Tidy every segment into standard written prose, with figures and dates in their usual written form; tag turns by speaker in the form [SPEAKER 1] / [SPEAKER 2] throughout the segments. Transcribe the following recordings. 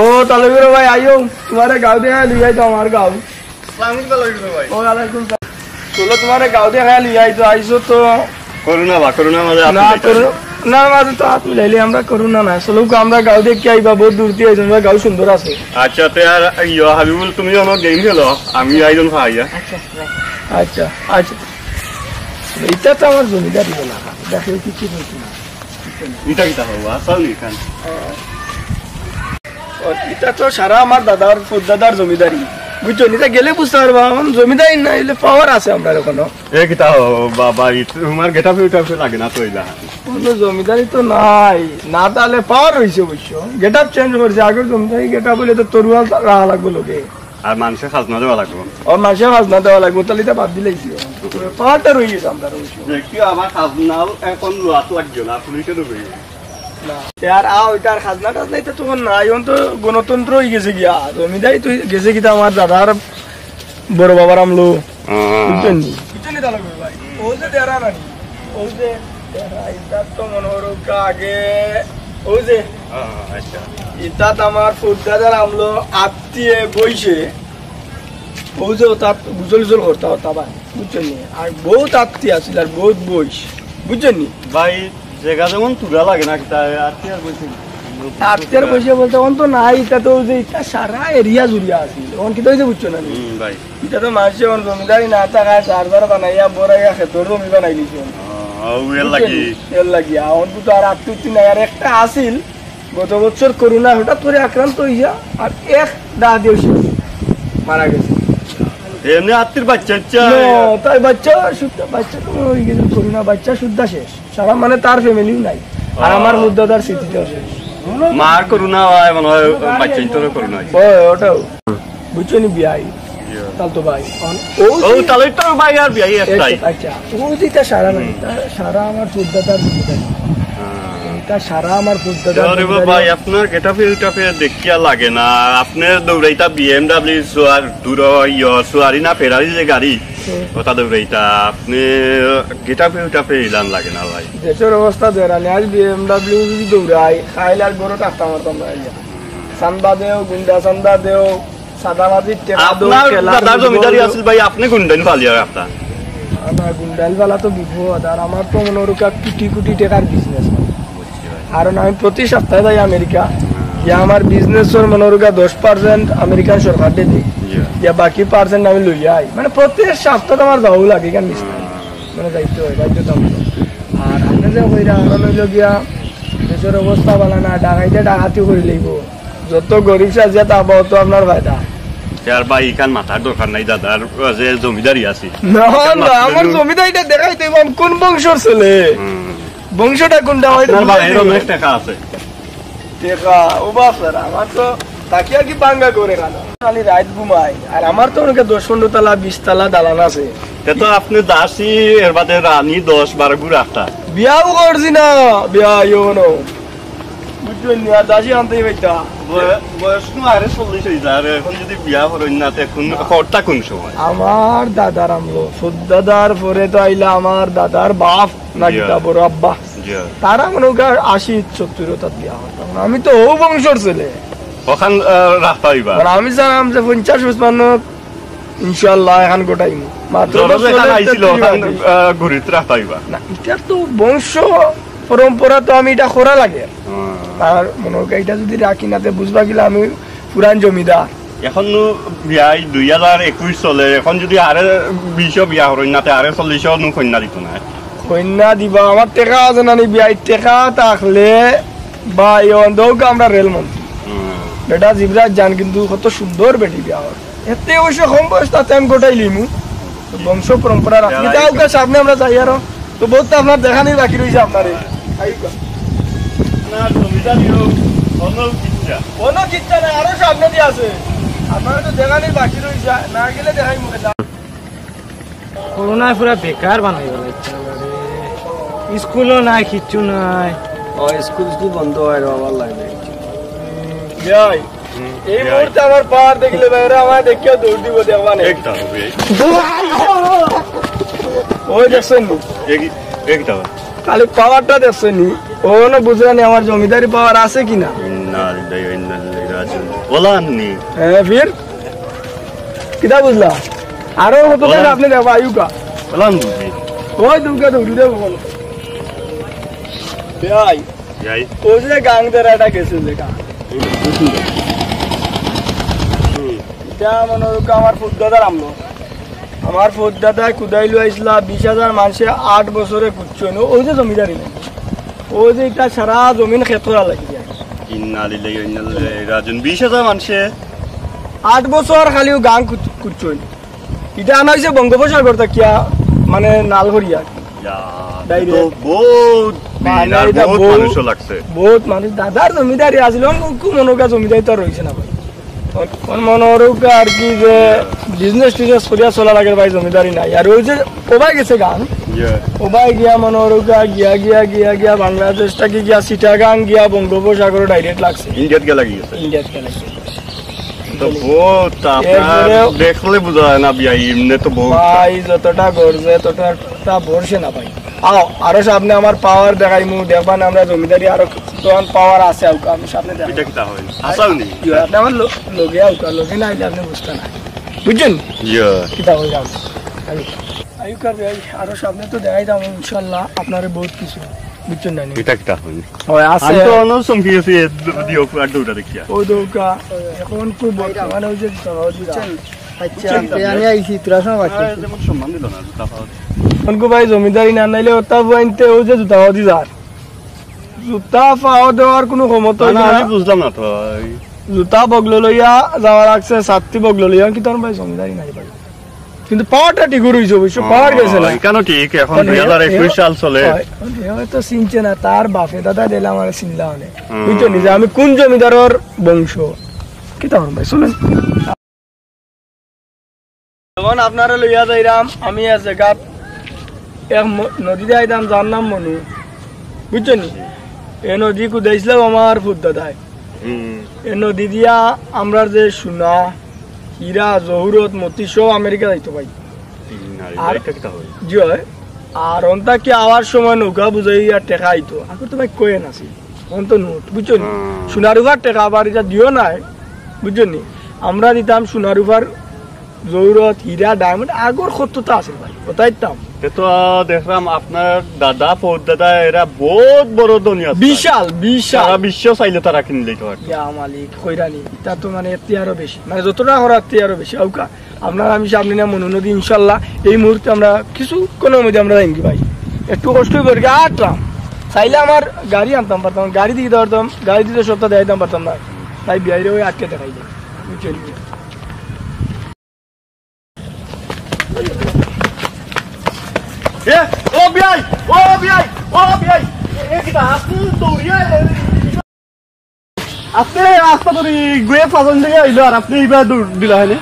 [SPEAKER 1] ও তাহলে ভাই আইও তোমারে গাঁও দেখা লিয়ে তো আমার গাঁও চলো তোমারে গাঁও দেখা লিয়ে তো আইসো তো
[SPEAKER 2] করোনা
[SPEAKER 1] মাঝে তো হাত মিলাইলে আমরা করোনা না চলো আমরা গাঁও দেখে আইবা বহুত দূর দিয়ে আইসো গাঁও সুন্দর আছে।
[SPEAKER 2] আচ্ছা তে আর হাবিবুল তুমি আমার গেম খেলো আমি আইজন ভাইয়া।
[SPEAKER 1] আচ্ছা আচ্ছা এটা তো আমার জমিদারি বলা দেখো কিছু বলছি না
[SPEAKER 2] এটা কিটা হবো আসল নিখান
[SPEAKER 1] এটা তো সারা আমার দাদার দাদার জমিদারি বুঝছো নিটা গেলে বুঝতে পারবা আমার জমিদারি না এলে পাওয়ার আছে আমরা এখনো
[SPEAKER 2] এ কিটা বাবা তোমার গেটাপে উঠাপে লাগে না তো এলা
[SPEAKER 1] কোনো জমিদারি তো নাই না তাহলে পাওয়ার হয়েছে অবশ্য গেট আপ চেঞ্জ করছে আগের জমিদারি গেট আপ হলে তো তরুয়াল রাখা লাগবে লোকে
[SPEAKER 2] আর মানুষের খাজনা দেওয়া লাগবে
[SPEAKER 1] আর মানুষের খাজনা দেওয়া লাগবে তাহলে এটা বাদ দিলেইছি পাওয়ারটা রয়ে গেছে আমরা অবশ্য
[SPEAKER 2] দেখি আমার খাজনাও এখন লোয়াত লাগবে না পুলিশে দেবে
[SPEAKER 1] আর ওইটার খাজনা টাজনা এটা তখন নাই এখন তো গণতন্ত্র হয়ে গেছে গিয়া জমিদারি তো গেছে কিটা আমার দাদার বড় বাবার আমলো বুঝছেন ভাই ও যে দেরা নানি ও যে এটা তো মনোরকা আগে ও যে এটা আমার ফুটদাদার আমলো আত্মীয় বইছে ও যে তার গুজল গুজল করতে হতা ভাই বুঝছেন আর বহুত আত্মীয় আছিল আর বহুত বইস বুঝছেন
[SPEAKER 2] ভাই জায়গা যেমন তুলা লাগে না
[SPEAKER 1] আত্মীয় বসে বলতে এখন তো নাই এটা তো যে এটা সারা এরিয়া জুড়িয়া আছিল এখন কি হয়েছে বুঝছো না
[SPEAKER 2] ভাই
[SPEAKER 1] এটা তো মানুষের জমিদারি না থাকায় চারবার বানাইয়া বড়াইয়া খেতর জমি বানাই দিছে এর লাগিয়া এখন তো আর আত্মীয় নাই আর একটা আসিল গত বছর করোনা হঠাৎ করে আক্রান্ত হইয়া আর এক দা দিয়ে মারা গেছে
[SPEAKER 2] এমনি আত্মীয় বাচ্চা
[SPEAKER 1] তাই বাচ্চা তো হয়ে গেছে করোনা বাচ্চা শুদ্ধা শেষ সারা মানে তার ফ্যামিলিও নাই আর আমার মুদ্দাদার স্মৃতিটাও শেষ
[SPEAKER 2] মার করোনা হয় মনে হয় বাচ্চা তো করোনা
[SPEAKER 1] ওটাও বুঝছো নি বিয়াই তাহলে তো ভাই
[SPEAKER 2] ও তাহলে তো ভাই আর বিয়াই একটাই
[SPEAKER 1] আচ্ছা ও যেটা সারা নাই সারা আমার মুদ্দাদার সারা আমার
[SPEAKER 2] ভাই আপনার গেটাপে দেখিয়া লাগে না আপনার দৌড়াইতা BMW সুয়ারি না ফেরারি যে গাড়ি ওটা দৌড়াইতা আপনি গেটাপে ইলান লাগে না ভাই
[SPEAKER 1] দেশের অবস্থা দেরানি আজ BMW যদি দৌড়াই খাইলে আর গরু টাকতে মারতাম না চান্দা দেও গুন্ডা চান্দা দেও সাদাবাজির
[SPEAKER 2] আপনার জমিদারি আছিল ভাই আপনি গুন্ডাইন ফালিয়া আপনার
[SPEAKER 1] আমার গুন্ডাইল ফালা তো বিপদ আর আমার তো মনোরকা কোটি কোটি টাকার বিজনেস কারণ আমি প্রতি সপ্তাহে যাই আমেরিকা ইয়া আমার বিজনেসের মনোরকা 10% আমেরিকান সরকার দিই ইয়া বাকি % আমি লই যাই মানে প্রতি সপ্তাহে আমার যাওয়া লাগে কেন মানে যাইতে হয় বাধ্যতামূলক আর আমি যে কইরা আর লইল গিয়া দেশের অবস্থা ভালো না ডাকাতি করে লইব যত গরিব সাজে তা তো আপনার ফায়দা
[SPEAKER 2] আর ভাই এখান মাথার দরকার নাই দাদার যে জমিদারি আছে
[SPEAKER 1] না আমার জমিদারিটা দেখাইতে কোন বংশর ছেলে বংশটা কোনটা হয়
[SPEAKER 2] অনেক টাকা আছে
[SPEAKER 1] টাকা ও বাপ আমার তো তাকিয়া কি পাঙ্গা করে খানা খালি রাত ঘুমাই আর আমার তো অনেকে 10-15 তলা 20 তলা দালান আছে
[SPEAKER 2] তো আপনি দাসী এর বাদে রানী 10-12 গুড় আটটা
[SPEAKER 1] বিয়াও করছি না বিয়া ইউনো বুঝলেন না দাসী আনতেই পাইতা
[SPEAKER 2] বয়স নু আরে 40 হয়ে যায় এখন যদি বিয়া করেন না এখন খরটা কোন সময়
[SPEAKER 1] আমার দাদার আমলো দাদার পরে তো আইলা আমার দাদার বাপ নাকি বড় আব্বা তারা মনে কর 80-70 তার বিয়া হতাম আমি তো ও বংশর ছেলে
[SPEAKER 2] ওখান রাস্তা হইবা
[SPEAKER 1] আমি জানাম যে 50-55 ইনশাআল্লাহ এখন গোটাই মাত্র
[SPEAKER 2] আইছিল ঘুরিতে রাস্তা হইবা
[SPEAKER 1] না এটা তো বংশ পরম্পরা তো আমি এটা করা লাগে আর মনে কর এটা যদি রাখি না বুঝবা গেলে আমি পুরান জমিদার
[SPEAKER 2] এখন বিয়াই 2021 চলে এখন যদি আরে 20 বিয়া করেন না আরে 40 নু কন্যা দিত না
[SPEAKER 1] কন্যা দিবা আমার টাকা আছে না বিয়াই টাকা থাকলে বা দৌক আমরা রেলমন্ত্রী বেটা জিবরাজ যান কিন্তু কত সুন্দর বেটি বিয়া হয় এতে অবশ্য কম বয়স তাতে আমি গোটাই লিমু বংশ পরম্পরা রাখি তাও সামনে আমরা যাই আর তো বহুত আপনার দেখানি বাকি রয়েছে আপনার কোনো কিচ্ছা নাই আরো সামনে দিয়ে আছে আপনার তো দেখানি বাকি রয়েছে না গেলে দেখাই মুখে
[SPEAKER 3] করোনায় পুরা বেকার বানাই ফেলাইছে স্কুলও নাই কিচ্ছু নাই
[SPEAKER 1] স্কুল বন্ধ হয় আমার লাগবে এই মুহূর্তে আমার পাহাড় দেখলে বাইরে আমার দেখিয়া দৌড় দিব দেওয়া নেই ওই দেখছেন খালি পাওয়ারটা দেখছেন ও না বুঝলেন আমার জমিদারি পাওয়ার আছে কিনা
[SPEAKER 2] ওলাননি
[SPEAKER 1] হ্যাঁ ফির কিতা বুঝলা আরো হতো না আপনি দেখো আয়ুকা
[SPEAKER 2] ওলান বুঝি
[SPEAKER 1] ওই দুর্গা দৌড়ি দেবো বলো ভাই
[SPEAKER 2] যাই
[SPEAKER 1] ওই যে গাং দেরাটা গেছে যে গাং এটা মনে হয় আমার ফুটদাদার আমলো আমার ফুটদাদা কুদাইলো আইসলা 20,000 মানুষে 8 বছরে কুচ্ছো ওই যে জমিদারি নেই ওই যে এটা সারা জমিন খেতরা লাগি যায়
[SPEAKER 2] ইন্নালিল্লাহি ওয়া ইন্না ইলাইহি রাজিউন 20,000 মানুষে
[SPEAKER 1] 8 বছর খালিও গাং কুচ্ছো এটা আনা হয়েছে বঙ্গোপসাগর কিয়া মানে নালহরিয়া
[SPEAKER 2] তো বহুত মানুষ লাগছে
[SPEAKER 1] বহুত মানুষ দাদার জমিদারি আসলে মনোকা জমিদারি তো রয়েছে না ভাই মনোরকা আর কি যে বিজনেস টিজনেস করিয়া চলা লাগে ভাই জমিদারি নাই আর ওই যে ওবাই গেছে গান ওবাই গিয়া মনোরকা গিয়া গিয়া গিয়া গিয়া বাংলাদেশটাকে গিয়া চিটাগাং গিয়া বঙ্গোপসাগর ডাইরেক্ট লাগছে
[SPEAKER 2] ইন্ডিয়াত গিয়া লাগিয়েছে
[SPEAKER 1] ইন্ডিয়াত গিয়া লাগছে
[SPEAKER 2] তো বহুত আপনার দেখলে বোঝা যায় না বিয়া এমনি তো বহুত
[SPEAKER 1] ভাই যতটা গর্জে ততটা ভরসে না ভাই আও আরো সামনে আমার পাওয়ার দেখাইমু দেখবা না আমরা জমিদারি আরো তখন পাওয়ার আছে আউকা আমি সামনে দেখাই
[SPEAKER 2] এটা কিটা হয় আসাউনি
[SPEAKER 1] আপনি আমার লগে আউকা লগে না আইলে আপনি বুঝতে না বুঝছেন কিটা হয়ে যাও আয়ুকা ভাই আরো সামনে তো দেখাই দাও ইনশাআল্লাহ আপনারে বহুত কিছু বুঝছেন না
[SPEAKER 2] এটা কিটা হয়
[SPEAKER 1] হয় আছে
[SPEAKER 2] আমি তো অন্য সংকিয়েছি দিও আর দুটা দেখিয়া
[SPEAKER 1] ও দৌকা এখন খুব মানে ওই যে বুঝছেন
[SPEAKER 3] আচ্ছা আমি আইছি তোরা সময় বাকি
[SPEAKER 2] যেমন সম্মান দিল না জুতা পাওয়া
[SPEAKER 1] উनको ভাই জমিদারি না নাইলে ওটা বইনতে ও যে জুতা দি যার জুতা পাওয়া দেওয়ার কোনো ক্ষমতা
[SPEAKER 2] না আমি বুঝলাম না তো
[SPEAKER 1] জুতা বগলো লইয়া যাওয়ার লাগছে সাতটি বগলো লইয়া কি তোর ভাই জমিদারি নাই ভাই কিন্তু পাওয়ারটা ঠিক রইছে অবশ্য পাওয়ার গেছে না
[SPEAKER 2] কেন ঠিক এখন 2021 সাল চলে
[SPEAKER 1] তো চিনছে না তার বাপে দাদা দিলে আমার চিনলা মানে বুঝছো নিজে আমি কোন জমিদারের বংশ কি তোর ভাই শুনেন যখন আপনারা লইয়া যাইরাম আমি এক জায়গাত এক নদীতে আইতাম যার নাম মনু বুঝছো নি এই নদী কুদাইছিলাম আমার ফুটদাদায় এই নদী দিয়া আমরা যে সোনা হীরা জহুরত মতি সব আমেরিকা যাইতো ভাই জি হয় আর অন্তা কি আওয়ার সময় নৌকা বুঝাই আর টেকা আইতো এখন তো ভাই কয়ে নাছি অন্ত নোট বুঝছো নি সোনার উভার টেকা আবার এটা দিও নাই বুঝছো নি আমরা দিতাম সোনার উভার জহুরত হীরা ডায়মন্ড আগর সত্যতা আছে ভাই ওটাই দাম
[SPEAKER 2] তো দেখলাম আপনার দাদা দাদা এরা বহুত বড় দুনিয়া
[SPEAKER 1] বিশাল বিশাল
[SPEAKER 2] সারা বিশ্ব চাইলে তারা কিনলেই তো
[SPEAKER 1] মালিক কইরানি তা তো মানে এতে আরো বেশি মানে যতটা হরাতে আরো বেশি আউকা আপনার আমি সামনে না মনু নদী ইনশাল্লাহ এই মুহূর্তে আমরা কিছু কোনো মধ্যে আমরা যাইনি ভাই একটু কষ্ট করে আটলাম চাইলে আমার গাড়ি আনতাম পারতাম গাড়ি দিয়ে ধরতাম গাড়ি দিতে সপ্তাহ দেখাইতাম পারতাম না তাই বিহারে ওই আটকে দেখাই যায় বুঝছেন
[SPEAKER 2] ও বিআই ও বিআই ও বিআই এটা আপনি দৌড়িয়া আপনি রাস্তা ধরে গুয়ে ফাজন দিকে আইলো আর আপনি এইবার দৌড় দিলা হয়নি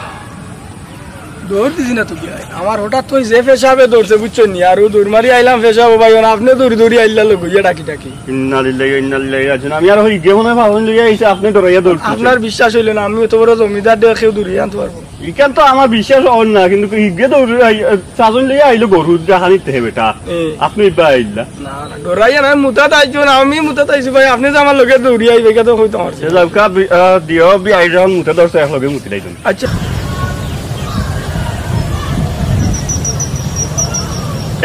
[SPEAKER 1] দৌড় দিছি না তো কি আমার হঠাৎ তো যে ফেসাবে দৌড়ছে বুঝছেন নি আর ও দৌড় মারি আইলাম ফেসাবো ভাই আপনি দৌড়ি দৌড়ি আইলা লোক ইয়ে ডাকি ডাকি
[SPEAKER 2] ইন্নালিল্লাহি ওয়া ইন্না ইলাইহি রাজিউন আমি আর হই গে মনে ফাজন দিকে আইছে আপনি দৌড়াইয়া দৌড়ছেন
[SPEAKER 1] আপনার বিশ্বাস হইল না আমি এত বড় জমিদার দিয়ে কেউ দৌড়িয়ে আনতে পারবো
[SPEAKER 2] ইকান তো আমার বিশ্বাস হল না কিন্তু গে দৌড় ফাজন দিকে আইলো গরু জাহানিতে হে বেটা আপনি ইবা আইলা
[SPEAKER 1] না না দৌড়াইয়া না মুতা তাইছো না আমি মুতা তাইছি ভাই আপনি যে আমার লগে দৌড়ি আইবে কে তো কইতো আমার
[SPEAKER 2] যাওকা দিও বিআই জন মুতা দরছে এক লগে মুতি লাইছেন
[SPEAKER 1] আচ্ছা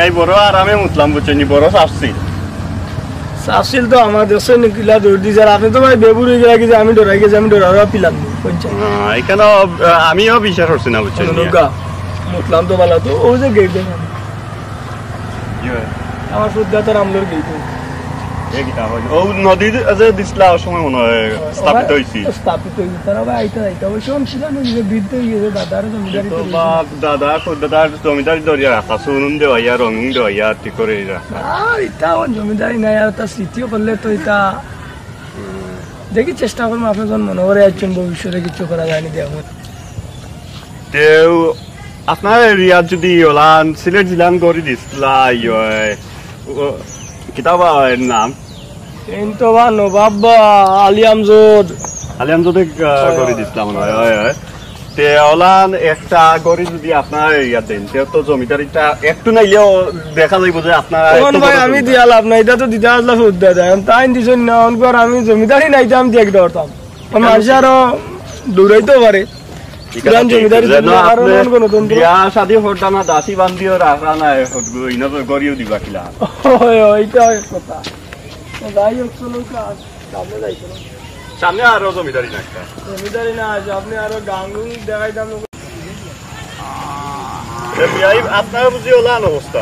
[SPEAKER 2] এই বড় আরামে মুতলাম বুঝছেন বড় সাফসি
[SPEAKER 1] সাফসিল তো আমার দেশে নিকিলা দৌড় দিছে আর আপনি তো ভাই বেবুর হয়ে গেছে আমি ডরাই গেছি আমি ডরাইয়া পিলাম বুঝছেন
[SPEAKER 2] এখানে আমিও বিশ্বাস করছি না বুঝছেন
[SPEAKER 1] মুতলাম তো ভালো তো ও যে গেট দেন আমার ফুটদাতার আমলোর গেট
[SPEAKER 2] ও নদী যে দিসলা সময় মনে হয় স্থাপিত হয়েছি
[SPEAKER 1] স্থাপিত হয়েছে তারা ভাই আইতা আইতা ওই সময় ছিল না যে বৃদ্ধ হয়ে গেছে দাদার জমিদারি
[SPEAKER 2] তো বাপ দাদার জমিদারি ধরিয়া রাখা শুনুন দেওয়া রঙিন দেওয়া ঠিক করে
[SPEAKER 1] আর এটা আমার জমিদারি নাই আর তার স্মৃতিও করলে তো এটা দেখি চেষ্টা করবো আপনি যখন মনে করে যাচ্ছেন ভবিষ্যতে কিছু করা যায়নি দেখুন
[SPEAKER 2] তেও আপনার রিয়াদ যদি ওলান সিলেট জিলান করে দিসলা কিতাব নাম
[SPEAKER 1] কিন্তু বা নবাব আলী আমজদ
[SPEAKER 2] করে দিছিলাম তে ওলান একটা করে যদি আপনার ইয়া দেন তো জমিদারিটা একটু নাইলেও দেখা যাইব যে আপনার
[SPEAKER 1] ভাই আমি দিয়া লাভ নাই এটা তো দিতে আসলাম ফুদ্দা দেয় তাই দিছেন না অনকর আমি জমিদারি নাইতাম দিয়ে ধরতাম মানুষ আরো দৌড়াইতেও পারে পুরান জমিদারি
[SPEAKER 2] বিয়া শাদি হরটা না দাসি বান্ধিও রাখা নাই ইনা গড়িও দিবা কিলা
[SPEAKER 1] এইটা কথা যাই হোক চলো সামনে যাইতো
[SPEAKER 2] সামনে আরো জমিদারি না একটা
[SPEAKER 1] জমিদারি না আছে আপনি আরো গাঙ্গু দেখাইতাম
[SPEAKER 2] বিয়াই আপনার বুঝি ওলা অবস্থা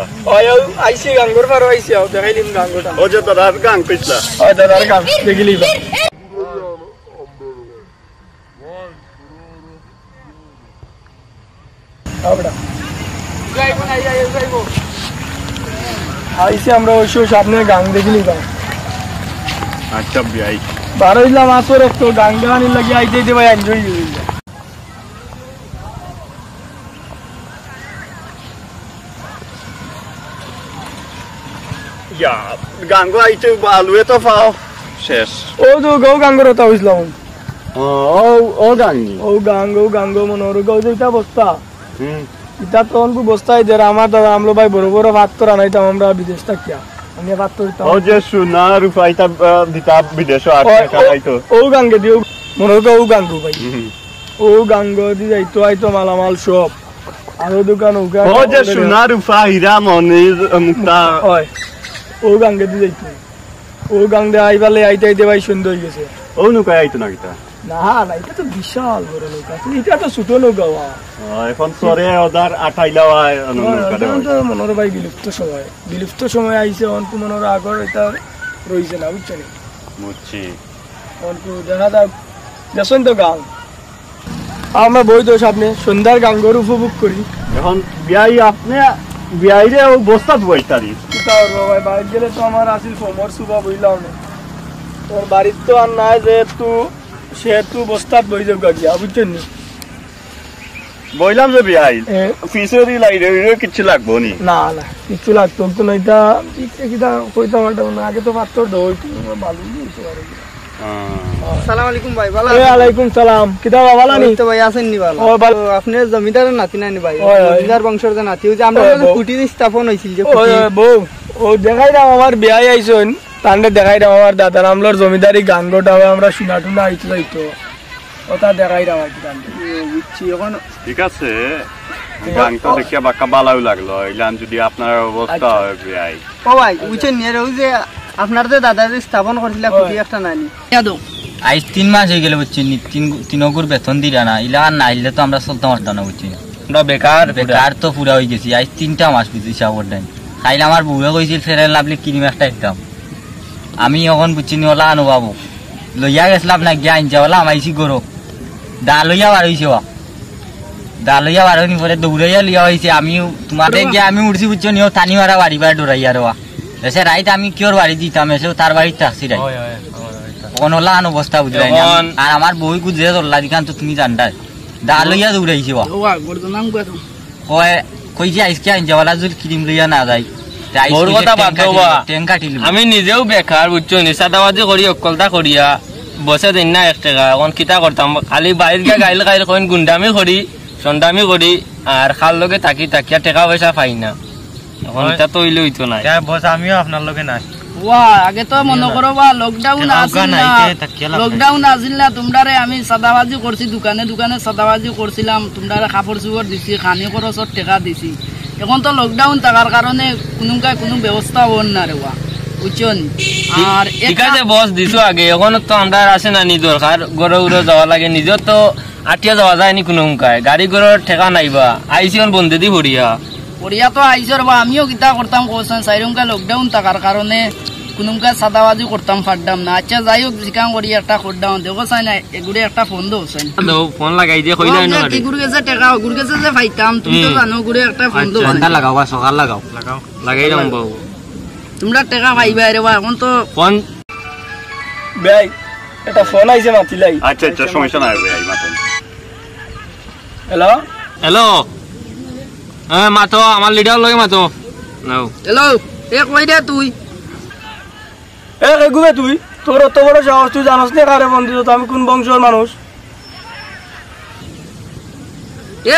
[SPEAKER 1] আইসি গাঙ্গুর পারো আইসি দেখাইলিম গাঙ্গুটা
[SPEAKER 2] ও যে দাদার গাং কইছলা
[SPEAKER 1] দাদার গাং দেখিলি আইসি আমরা ওই সামনে গাং দেখিলি গাং
[SPEAKER 2] আচ্ছা বিয়াই
[SPEAKER 1] বারো ইলাম আসর একটু গাং গানি লাগি আইতে ভাই এনজয় করিলা
[SPEAKER 2] ইয়া গাঙ্গো আইতে বালুয়ে তো পাও শেষ
[SPEAKER 1] ও তো গৌ গাঙ্গর কথা হইছিলাম
[SPEAKER 2] ও গাঙ্গি
[SPEAKER 1] ও গাঙ্গো মনোর গৌ যেটা বস্তা এটা তখন বস্তায় যে আমার দাদা আমলো ভাই বড় বড় ভাত তো রানাইতাম আমরা বিদেশ থাকিয়া আমি ভাত তো দিতাম
[SPEAKER 2] ও যে সোনা রূপাইতা দিতা বিদেশ আর খাইতো
[SPEAKER 1] ও গাঙ্গে দিও মনোর ও গাঙ্গো ভাই ও গাঙ্গো দি যাইতো আইতো মালামাল সব আরো দোকান
[SPEAKER 2] ও যে সোনা রূপা হীরা মনির মুক্তা
[SPEAKER 1] হয় ও গাঙ্গে দি যাইতো ও গাং দে আইবালে আইতে ভাই সুন্দর হয়ে গেছে
[SPEAKER 2] ও নৌকায় আইতো না কিতা
[SPEAKER 1] না না এটা তো বিশাল বড় নৌকা এটা তো ছোট নৌকা
[SPEAKER 2] এখন সরে ওদার আঠাইলা
[SPEAKER 1] মনোর ভাই বিলুপ্ত সময় আইসে অনকু মনোর আগর এটা রয়েছে না বুঝছেন
[SPEAKER 2] বুঝছি
[SPEAKER 1] অনকু দেখা যাক দেখুন তো গাং আমরা বই দোষ আপনি সন্ধ্যার গাঙ্গর উপভোগ করি
[SPEAKER 2] এখন বিয়াই আপনি বিয়াইরে ও বস্তা বইতারি
[SPEAKER 1] ভাই বাইরে গেলে তো আমার আসিল ফোমর সুবা বইলাম না তোর বাড়ির তো আর নাই যে সেহেতু বস্তাত বই যাও গিয়া বুঝছেন
[SPEAKER 2] বইলাম যে বিয়াই ফিসেরি লাইরে কিছু লাগবো নি
[SPEAKER 1] না না কিছু লাগতো তো না এটা কিটা কইতাম না আগে তো পাত্র দই ভালো দিতে পারে
[SPEAKER 4] আসসালামু আলাইকুম ভাই ভালো
[SPEAKER 1] ওয়া আলাইকুম সালাম কিটা ভালো নি
[SPEAKER 4] তো ভাই আছেন নি ভালো
[SPEAKER 1] ও ভালো
[SPEAKER 4] আপনি জমিদারের নাতি না নি ভাই জমিদার বংশের যে নাতি ওই যে আমরা কুটি স্থাপন হইছিল যে
[SPEAKER 1] বউ ও দেখাই দাও আমার বিয়াই আইছন তান্ডে দেখাই দাও আমার দাদার আমলোর জমিদারি গাঙ্গোটা আমরা শুনা টুনা আইতো যাইতো ওটা দেখাই দাও আর তান্ডে বুঝছি এখন
[SPEAKER 2] ঠিক আছে গাংটা দেখিয়া বাক্কা বালাও লাগলো ইলান যদি আপনার অবস্থা হয় বিয়াই
[SPEAKER 4] ও ভাই বুঝছেন নি ওই যে আপনার যে দাদা যে স্থাপন করছিল কুটি একটা নানি ইয়াদো
[SPEAKER 5] আজ 3 মাস হয়ে গেল বুঝছেন তিনগুর বেতন দিরা না ইলা না ইলে তো আমরা চলতে পারতাম না বুঝছেন আমরা বেকার তো পুরা হয়ে গেছি আজ 3টা মাস বুঝছি সাবর দেন খাইলে আমার বউয়ে কইছিল ফেরাই লাভলে কিনিম একটা একদম আমি এখন বুঝছি নি ওলা আনো বাবু লইয়া গেছিলাম না গিয়া আনছে ওলা আমাইছি গরো দা লইয়া বার হয়েছে দা লইয়া বার হয়নি পরে দৌড়াইয়া লিয়া হয়েছে আমি তোমাদের গিয়ে আমি উঠছি বুঝছো নিও টানি মারা বাড়ি বাড়ি ডরাইয়া রোয়া এসে রাইত আমি কিওর বাড়ি দিতাম এসেও তার বাড়িতে থাকছি রাইত তখন ওলা আনো বস্তা বুঝলাই আর আমার বই গুজরে তোলা দিকান তো তুমি জানতাই দা লইয়া দৌড়াইছে কইছি আইসকে আনছে ওলা যদি ক্রিম লইয়া না যায়
[SPEAKER 6] আমি নিজেও বেকার বুঝছো নিশাদাবাজি করি অকলতা করিয়া বসে দিন না 1 টাকা এখন কিতা করতাম খালি বাইরে গিয়ে গাইলে গাইলে কইন গুন্ডামি করি সন্ডামি করি আর খাল লগে তাকিয়া টাকা পয়সা পাই না এখন এটা তো হইলে হইতো না
[SPEAKER 3] বস আমিও আপনার লগে নাই
[SPEAKER 4] আগে তো মনে করো বা লকডাউন আসিল না তোমরা আমি সাদাবাজি করছি দোকানে সাদাবাজি করছিলাম তোমরা কাপড় চোপড় দিছি খানি খরচত টাকা দিছি এখন তো লকডাউন থাকার কারণে কোনো ব্যবস্থা হন না রে বুঝছেন আর
[SPEAKER 6] ঠিক আছে বস দিছো আগে এখন তো আমরা আসে না নি দরকার গড়ে উড়ে যাওয়া লাগে নিজের তো আটিয়া যাওয়া যায় নি কোনো গাড়ি গড়ের ঠেকা নাইবা আইসি বন্ধে দি ভরিয়া
[SPEAKER 4] তো আইসর বা আমিও কিতা করতাম কোশ্চেন সাইরুমকা লকডাউন থাকার কারণে কোনোমকা সাদাবাজি করতাম ফাড্ডাম না আচ্ছা যাই হোক জিকাং করি একটা করডাউন দেখো চাই না এগুড়ে একটা ফোন দো চাই
[SPEAKER 6] ফোন লাগাই দিয়ে কইলা না
[SPEAKER 4] কি গুড় গেছে টাকা গুড় গেছে যে ফাইতাম তুমি তো জানো গুড়ে একটা ফোন দো
[SPEAKER 5] ঘন্টা লাগাও বা সকাল লাগাও
[SPEAKER 6] লাগাই দাম বাবু
[SPEAKER 4] তোমরা টাকা পাইবা রে বা এখন তো
[SPEAKER 6] ফোন
[SPEAKER 1] ভাই এটা ফোন আইছে মাতিলাই
[SPEAKER 2] আচ্ছা সমস্যা নাই ভাই মাতেন
[SPEAKER 1] হ্যালো
[SPEAKER 6] হ্যাঁ মাতো আমার লিডার লগে মাতো নাও
[SPEAKER 4] হ্যালো এ কই দে তুই
[SPEAKER 1] এ গুবে তুই তোর অত বড় সাহস তুই জানোস না কারে ফোন দিছ আমি কোন বংশের মানুষ
[SPEAKER 4] এ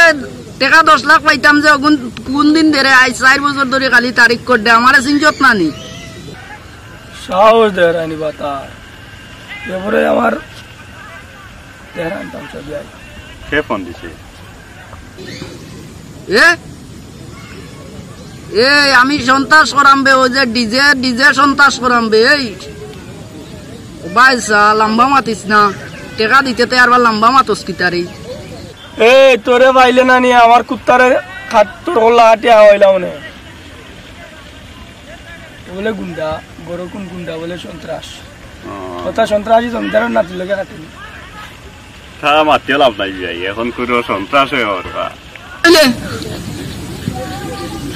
[SPEAKER 4] টাকা 10 লাখ পাইতাম যে কোন দিন ধরে আই 4 বছর ধরে খালি তারিখ কর দে আমারে সিনজত না নি
[SPEAKER 1] সাহস দে রানি বাতা এবারে আমার তেহরান তামসা যাই
[SPEAKER 2] কে ফোন দিছে
[SPEAKER 4] আমি সন্ত্রাস করামবে ওই যে ডিজে সন্ত্রাস করামবে এই বাইসা লম্বা মাতিস না টেকা দিতে তে আর লম্বা মাতস কিতারি
[SPEAKER 1] এই তোরে পাইলে না নিয়ে আমার কুত্তারে তোর হল্লা হাটিয়া হইলাম নে বলে গুন্ডা বড় কোন গুন্ডা বলে সন্ত্রাস কথা সন্ত্রাসী জমিদারের নাতির লগে কাটিনি
[SPEAKER 2] তা মাতিয়ে লাভ নাই ভাই এখন কোনো সন্ত্রাস হয়ে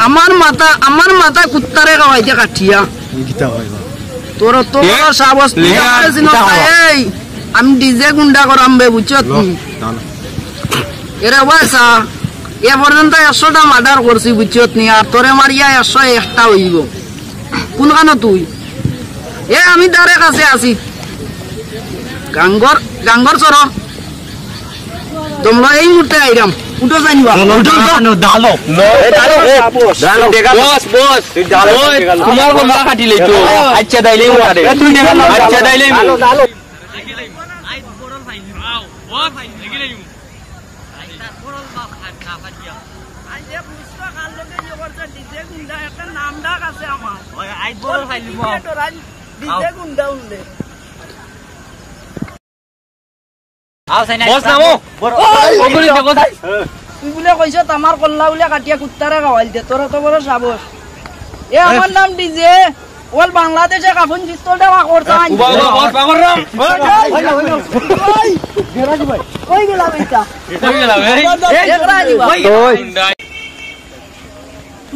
[SPEAKER 4] আমার মাথা কুত্তারে খাওয়াইতে কাঠিয়া তোর সাবস এই আমি ডিজে গুন্ডা করামবে বুঝছ এরা বয়সা এ পর্যন্ত 100টা মার্ডার করছি বুঝছ নি আর তোরে মারিয়া 101টা হইব কোনখানে তুই আমি তারে কাছে আছি গাঙ্গর সর তোমরা এই মুহূর্তে আইরাম উঠো জানিবা
[SPEAKER 6] তোমার কোনটা কাটিলে তো আচ্ছা দাইলে আচ্ছা দাইলে
[SPEAKER 4] তুই বলে কইছ আমার কল্লা বলে কাটিয়া কুত্তারে খাওয়াইল দে তোর তো বড় সাবস আমার নাম ডিজে ওল বাংলাদেশে কাফন পিস্তলটা করতা কই গেলা বেটা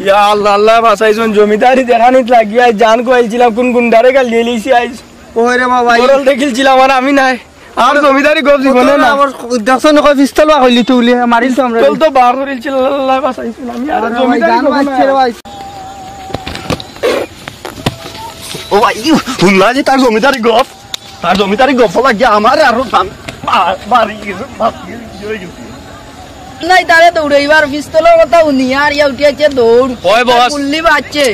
[SPEAKER 1] ইয়া আল্লাহ আল্লাহ বাসাইছন জমিদারি দেখানিত লাগিয়া জান কইছিলাম কোন গুন্ডারে গাল দিয়ে লিছি আইস ওরে বাবা ওরল দেখিলছিলাম আর আমি নাই আর জমিদারি গপ জীবনে না আমার দেখছন কই পিস্তল বা হইলি তুলি মারিল তো আমরা তো বার করিলছিল আল্লাহ বাসাইছন আমি আর জমিদারি মারছে রে ভাই
[SPEAKER 2] ও ভাই হুল্লা যে তার জমিদারি গপ লাগিয়া আমার আর বাড়ি গেছে
[SPEAKER 4] নাই তারে দৌড়াইবার পিস্তলের কথা উনি আর ইয়া উঠিয়াছে দৌড়
[SPEAKER 6] ওই বস
[SPEAKER 4] গুল্লি বাজছে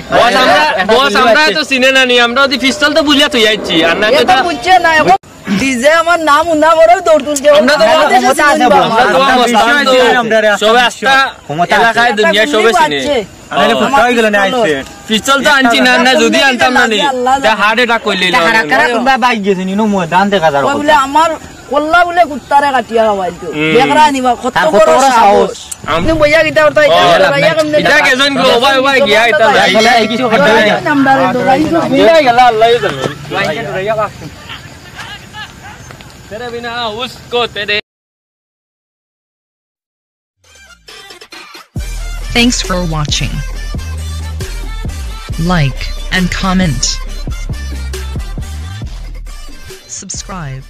[SPEAKER 6] বস আমরা তো চিনে না নি আমরা ওদি পিস্তল তো বুলিয়া তুই আইছি আর না
[SPEAKER 4] এটা বুঝছে না এখন ডিজে আমার নাম উনা করে দৌড় তুলছে
[SPEAKER 6] আমরা তো সবে আস্তা এলাকায় দুনিয়া সবে চিনে আরে কোথায় হই গেল না আইছে পিস্তল তো আনছি না না যদি আনতাম না নি তা হার্ট অ্যাটাক কইলে
[SPEAKER 5] কারা কোনবা বাইক গেছে নিনো ময়দান দেখা যার কথা
[SPEAKER 4] বলে আমার কল্লা বলে কুত্তারে কাটিয়া খাওয়াইতো দেখরা নিবা কত বড় সাহস আপনি বইয়া গিতা উঠাই
[SPEAKER 6] এটা কেজন গো ভাই গিয়া এটা
[SPEAKER 5] এই কিছু হঠাৎ
[SPEAKER 4] নামদারে দৌড়াইছো
[SPEAKER 6] বিনা গেল আল্লাহ জানে লাইনটা দৌড়াইয়া কাছ तेरे बिना उसको तेरे
[SPEAKER 7] Thanks for watching. Like and comment. Subscribe.